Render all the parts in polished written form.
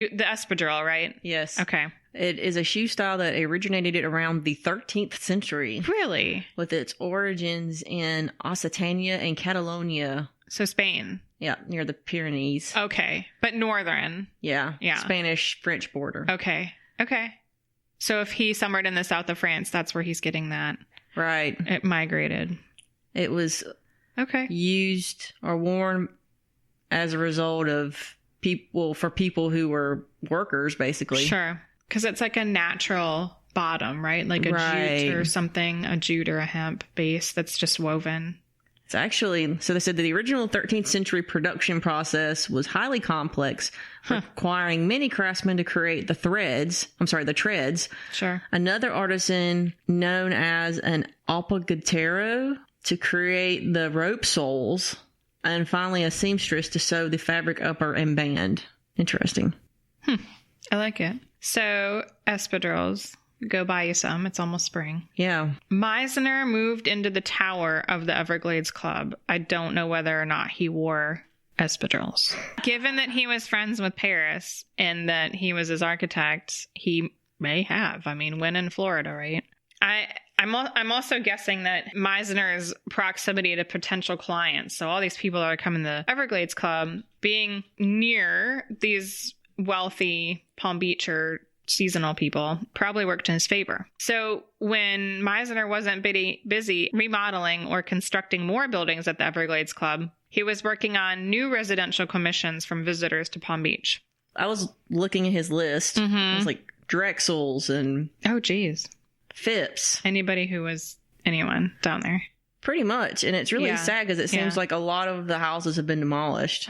The espadrille, right? Yes. Okay. It is a shoe style that originated around the 13th century. Really? With its origins in Occitania and Catalonia. So Spain. Yeah, near the Pyrenees. Okay. But northern. Yeah. Spanish-French border. Okay. So if he summered in the south of France, that's where he's getting that. Right. It migrated. It was used or worn as a result of people who were workers, basically. Sure. Because it's like a natural bottom, right? Like a jute or something, a jute or a hemp base that's just woven. It's actually, so they said that the original 13th century production process was highly complex, requiring many craftsmen to create the treads. Sure. Another artisan known as an alpagatero to create the rope soles, and finally a seamstress to sew the fabric upper and band. Interesting. I like it. So, espadrilles. Go buy you some. It's almost spring. Yeah. Mizner moved into the tower of the Everglades Club. I don't know whether or not he wore espadrilles. Given that he was friends with Paris and that he was his architect, he may have. I mean, when in Florida, right? I'm also guessing that Mizner's proximity to potential clients, so all these people that are coming to the Everglades Club, being near these wealthy Palm Beach or seasonal people, probably worked in his favor. So when Mizner wasn't busy remodeling or constructing more buildings at the Everglades Club, he was working on new residential commissions from visitors to Palm Beach. I was looking at his list. It was like Drexels and... Oh, geez. Phipps. Anybody who was anyone down there. Pretty much. And it's really sad because it seems like a lot of the houses have been demolished.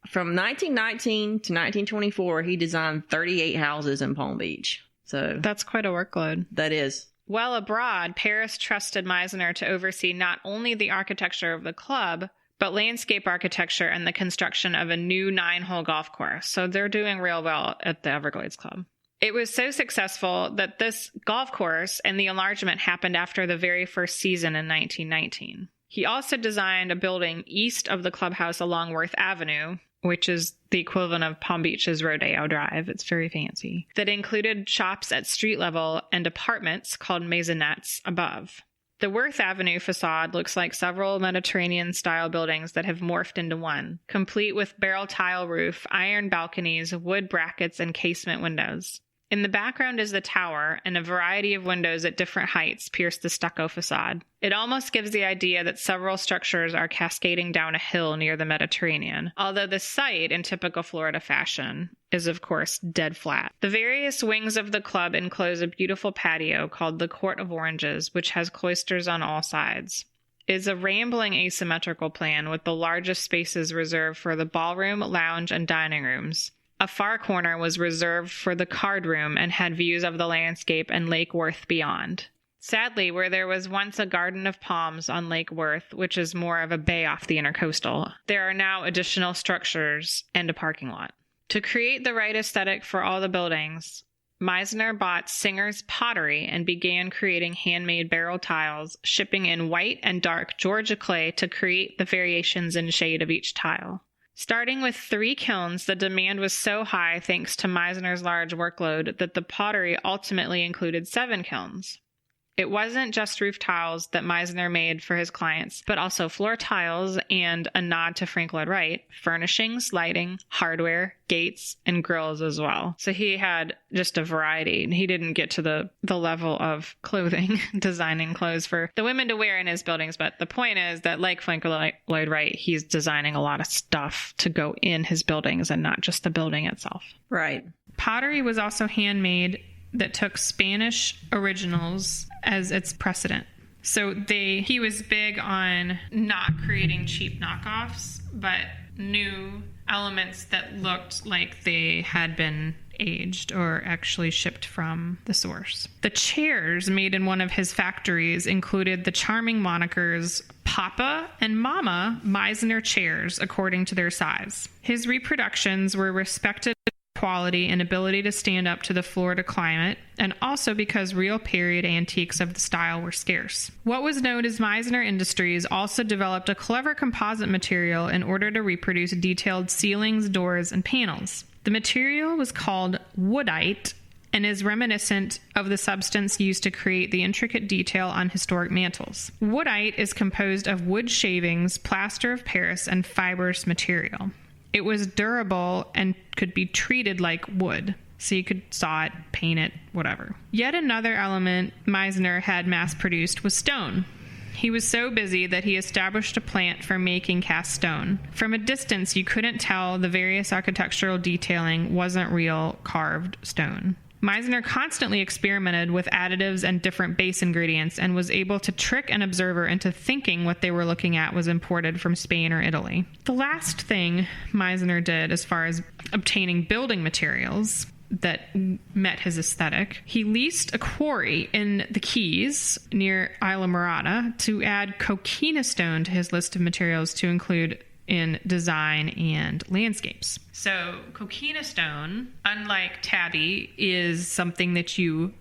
From 1919 to 1924, he designed 38 houses in Palm Beach. So that's quite a workload. That is. While abroad, Paris trusted Mizner to oversee not only the architecture of the club, but landscape architecture and the construction of a new 9-hole golf course. So they're doing real well at the Everglades Club. It was so successful that this golf course and the enlargement happened after the very first season in 1919. He also designed a building east of the clubhouse along Worth Avenue, which is the equivalent of Palm Beach's Rodeo Drive. It's very fancy. That included shops at street level and apartments called maisonettes above. The Worth Avenue facade looks like several Mediterranean-style buildings that have morphed into one, complete with barrel tile roof, iron balconies, wood brackets, and casement windows. In the background is the tower, and a variety of windows at different heights pierce the stucco facade. It almost gives the idea that several structures are cascading down a hill near the Mediterranean, although the site, in typical Florida fashion, is of course dead flat. The various wings of the club enclose a beautiful patio called the Court of Oranges, which has cloisters on all sides. It is a rambling asymmetrical plan with the largest spaces reserved for the ballroom, lounge, and dining rooms. A far corner was reserved for the card room and had views of the landscape and Lake Worth beyond. Sadly, where there was once a garden of palms on Lake Worth, which is more of a bay off the intercoastal, there are now additional structures and a parking lot. To create the right aesthetic for all the buildings, Mizner bought Singer's pottery and began creating handmade barrel tiles, shipping in white and dark Georgia clay to create the variations in shade of each tile. Starting with 3 kilns, the demand was so high thanks to Mizner's large workload that the pottery ultimately included 7 kilns. It wasn't just roof tiles that Mizner made for his clients, but also floor tiles and, a nod to Frank Lloyd Wright, furnishings, lighting, hardware, gates, and grills as well. So he had just a variety. He didn't get to the level of clothing, designing clothes for the women to wear in his buildings, but the point is that, like Frank Lloyd Wright, he's designing a lot of stuff to go in his buildings and not just the building itself. Right. Pottery was also handmade that took Spanish originals as its precedent. So he was big on not creating cheap knockoffs, but new elements that looked like they had been aged or actually shipped from the source. The chairs made in one of his factories included the charming monikers Papa and Mama Mizner chairs according to their size. His reproductions were respected quality and ability to stand up to the Florida climate, and also because real period antiques of the style were scarce. What was known as Mizner Industries also developed a clever composite material in order to reproduce detailed ceilings, doors, and panels. The material was called woodite and is reminiscent of the substance used to create the intricate detail on historic mantels. Woodite is composed of wood shavings, plaster of Paris, and fibrous material. It was durable and could be treated like wood. So you could saw it, paint it, whatever. Yet another element Mizner had mass-produced was stone. He was so busy that he established a plant for making cast stone. From a distance, you couldn't tell the various architectural detailing wasn't real carved stone. Mizner constantly experimented with additives and different base ingredients and was able to trick an observer into thinking what they were looking at was imported from Spain or Italy. The last thing Mizner did as far as obtaining building materials that met his aesthetic, he leased a quarry in the Keys near Isla Morada to add coquina stone to his list of materials to include in design and landscapes. So coquina stone, unlike tabby, is something that you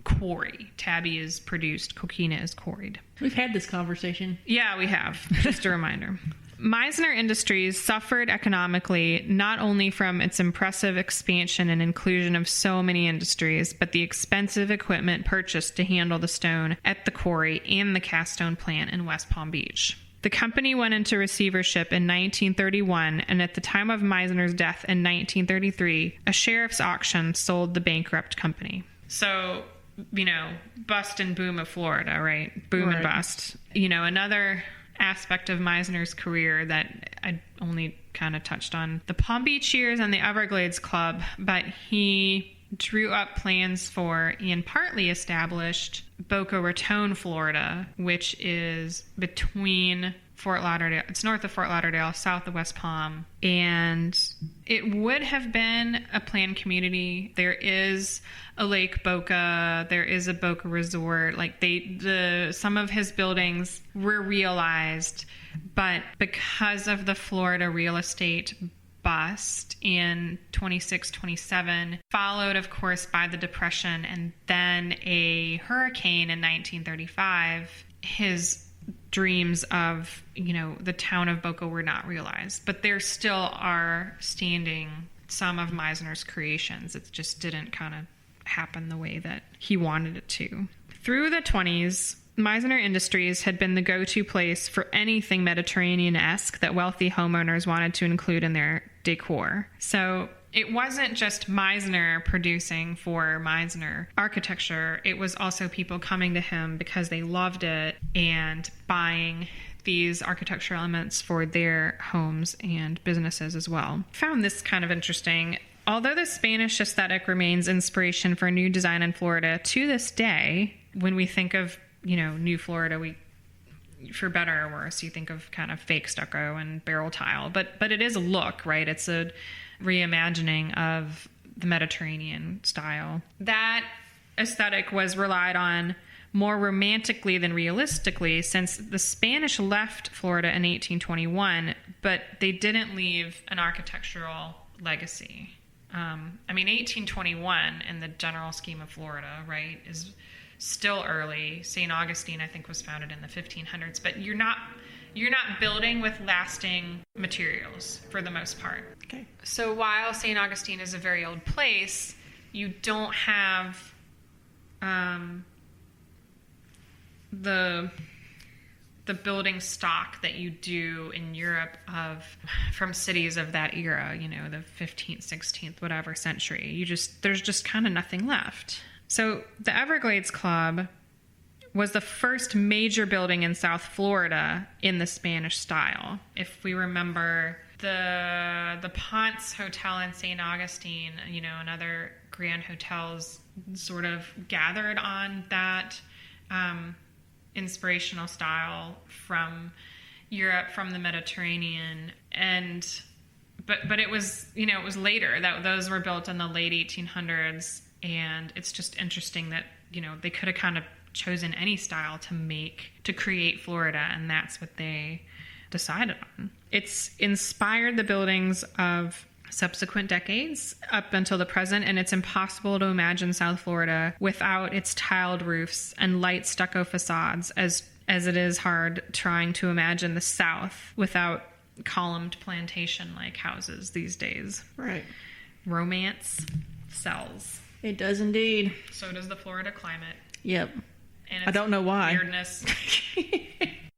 quarry. Tabby is produced, coquina is quarried. We've had this conversation. Yeah, we have. Just a reminder. Mizner Industries suffered economically not only from its impressive expansion and inclusion of so many industries, but the expensive equipment purchased to handle the stone at the quarry and the cast stone plant in West Palm Beach. The company went into receivership in 1931, and at the time of Mizner's death in 1933, a sheriff's auction sold the bankrupt company. So, bust and boom of Florida, right? Boom and bust. Another aspect of Mizner's career that I only kind of touched on the Palm Beach years and the Everglades Club, but he drew up plans for and partly established Boca Raton, Florida, which is between Fort Lauderdale. It's north of Fort Lauderdale, south of West Palm. And it would have been a planned community. There is a Lake Boca. There is a Boca Resort. Some of his buildings were realized, but because of the Florida real estate bust in 26-27, followed of course by the Depression and then a hurricane in 1935, his dreams of the town of Boca were not realized, but there still are standing some of Mizner's creations. It just didn't kind of happen the way that he wanted it to. Through the 20s, Mizner Industries had been the go-to place for anything Mediterranean-esque that wealthy homeowners wanted to include in their decor. So it wasn't just Mizner producing for Mizner architecture. It was also people coming to him because they loved it and buying these architectural elements for their homes and businesses as well. Found this kind of interesting. Although the Spanish aesthetic remains inspiration for new design in Florida to this day, when we think of New Florida, for better or worse, you think of kind of fake stucco and barrel tile, but it is a look, right? It's a reimagining of the Mediterranean style. That aesthetic was relied on more romantically than realistically, since the Spanish left Florida in 1821, but they didn't leave an architectural legacy. 1821 in the general scheme of Florida, right, is still early. St. Augustine, I think, was founded in the 1500s, but you're not building with lasting materials for the most part. Okay. So while St. Augustine is a very old place, you don't have the building stock that you do in Europe from cities of that era, the 15th, 16th, whatever century. There's just kind of nothing left. So the Everglades Club was the first major building in South Florida in the Spanish style. If we remember the Ponce Hotel in St. Augustine, and other grand hotels sort of gathered on that inspirational style from Europe, from the Mediterranean, but it was it was later that those were built in the late 1800s. And it's just interesting that, they could have kind of chosen any style to create Florida, and that's what they decided on. It's inspired the buildings of subsequent decades up until the present, and it's impossible to imagine South Florida without its tiled roofs and light stucco facades, as it is hard trying to imagine the South without columned plantation-like houses these days. Right. romance sells. It does indeed. So does the Florida climate. Yep. And I don't know why. Weirdness.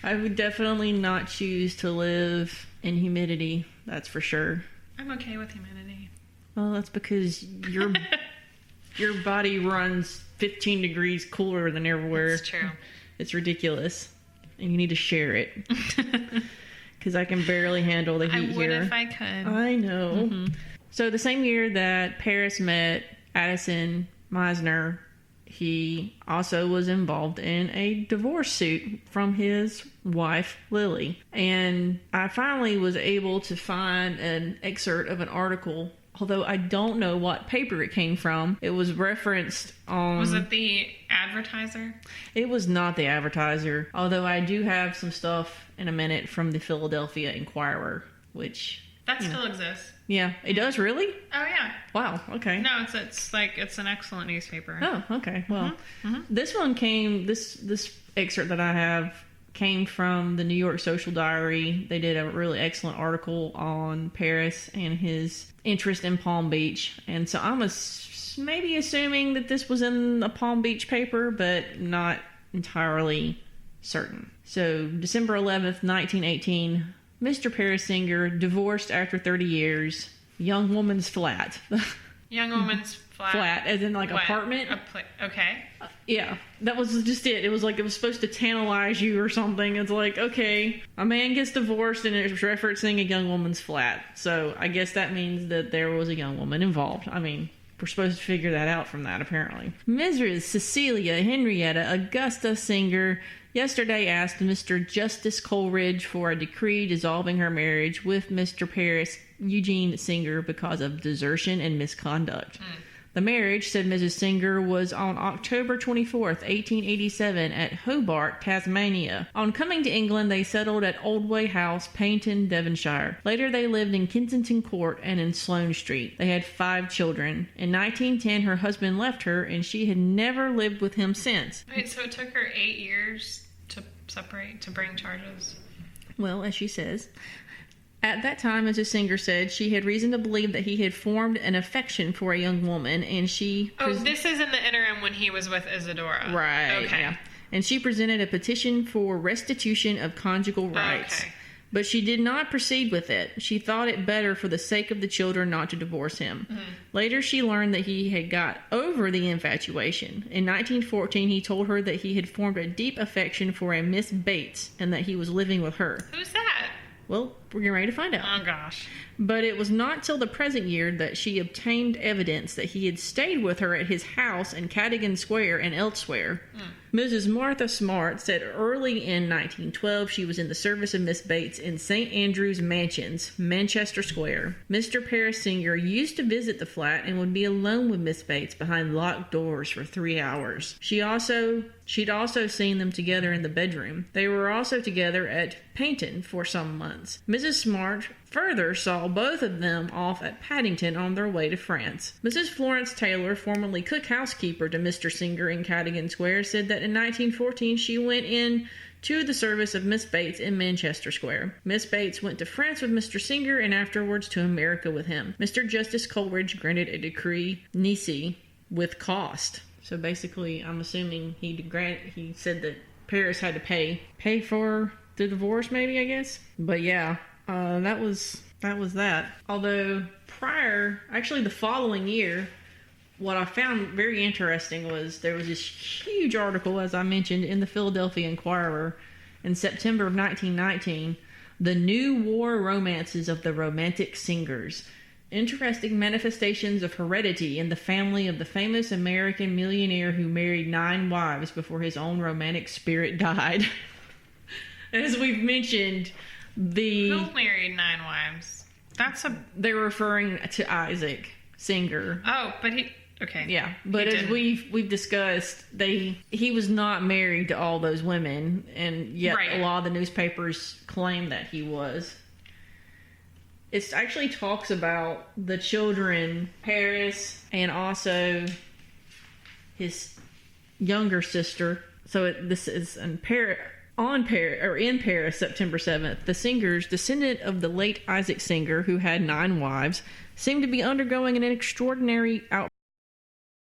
I would definitely not choose to live in humidity. That's for sure. I'm okay with humidity. Well, that's because your body runs 15 degrees cooler than everywhere. That's true. It's ridiculous. And you need to share it. Because I can barely handle the heat here. I would if I could. I know. Mm-hmm. So the same year that Paris met Addison Mizner, he also was involved in a divorce suit from his wife, Lily. And I finally was able to find an excerpt of an article, although I don't know what paper it came from. It was referenced on... Was it the Advertiser? It was not the Advertiser, although I do have some stuff in a minute from the Philadelphia Inquirer, which... That still exists. Yeah, it does, really? Oh, yeah. Wow, okay. No, it's an excellent newspaper. Oh, okay. Well, this one came, this excerpt that I have came from the New York Social Diary. They did a really excellent article on Paris and his interest in Palm Beach. And so I'm maybe assuming that this was in a Palm Beach paper, but not entirely certain. So December 11th, 1918... Mr. Paris Singer divorced after 30 years. Young woman's flat. Young woman's flat. Flat, as in like what? apartment. Okay. Yeah, that was just it. It was like it was supposed to tantalize you or something. It's like, okay, a man gets divorced and it's referencing a young woman's flat. So I guess that means that there was a young woman involved. I mean, we're supposed to figure that out from that, apparently. Mrs. Cecilia Henrietta Augusta Singer yesterday asked Mr. Justice Coleridge for a decree dissolving her marriage with Mr. Paris Eugene Singer because of desertion and misconduct. The marriage, said Mrs. Singer, was on October 24th, 1887 at Hobart, Tasmania. On coming to England, they settled at Oldway House, Paynton, Devonshire. Later, they lived in Kensington Court and in Sloane Street. They had 5 children. In 1910, her husband left her, and she had never lived with him since. Wait, so it took her 8 years to separate, to bring charges? Well, as she says... At that time, Mrs. Singer said, she had reason to believe that he had formed an affection for a young woman, and she... this is in the interim when he was with Isadora. Right. Okay. Yeah. And she presented a petition for restitution of conjugal rights. Okay. But she did not proceed with it. She thought it better for the sake of the children not to divorce him. Later, she learned that he had got over the infatuation. In 1914, he told her that he had formed a deep affection for a Miss Bates, and that he was living with her. Who's that? Well, we're getting ready to find out. Oh, gosh. But it was not till the present year that she obtained evidence that he had stayed with her at his house in Cadogan Square and elsewhere. Mrs. Martha Smart said early in 1912 she was in the service of Miss Bates in St. Andrew's Mansions, Manchester Square. Mr. Paris Singer used to visit the flat and would be alone with Miss Bates behind locked doors for 3 hours. She'd also seen them together in the bedroom. They were also together at Paynton for some months. Mrs. Smart further saw both of them off at Paddington on their way to France. Mrs. Florence Taylor, formerly cook housekeeper to Mr. Singer in Cadogan Square, said that in 1914 she went in to the service of Miss Bates in Manchester Square. Miss Bates went to France with Mr. Singer and afterwards to America with him. Mr. Justice Coleridge granted a decree nisi with cost. So basically, I'm assuming he said that Paris had to pay for the divorce, maybe, I guess. But yeah, that was that. Although actually the following year, what I found very interesting was there was this huge article, as I mentioned, in the Philadelphia Inquirer in September of 1919, The New War Romances of the Romantic Singers. Interesting manifestations of heredity in the family of the famous American millionaire who married 9 wives before his own romantic spirit died. As we've mentioned, Who married 9 wives? They're referring to Isaac Singer. Oh, but he... Okay. Yeah, but as we've discussed, he was not married to all those women, and yet a lot of the newspapers claim that he was. It actually talks about the children, Paris, and also his younger sister. So this is In Paris, September 7th, the singers, descendant of the late Isaac Singer, who had 9 wives, seemed to be undergoing an extraordinary outbreak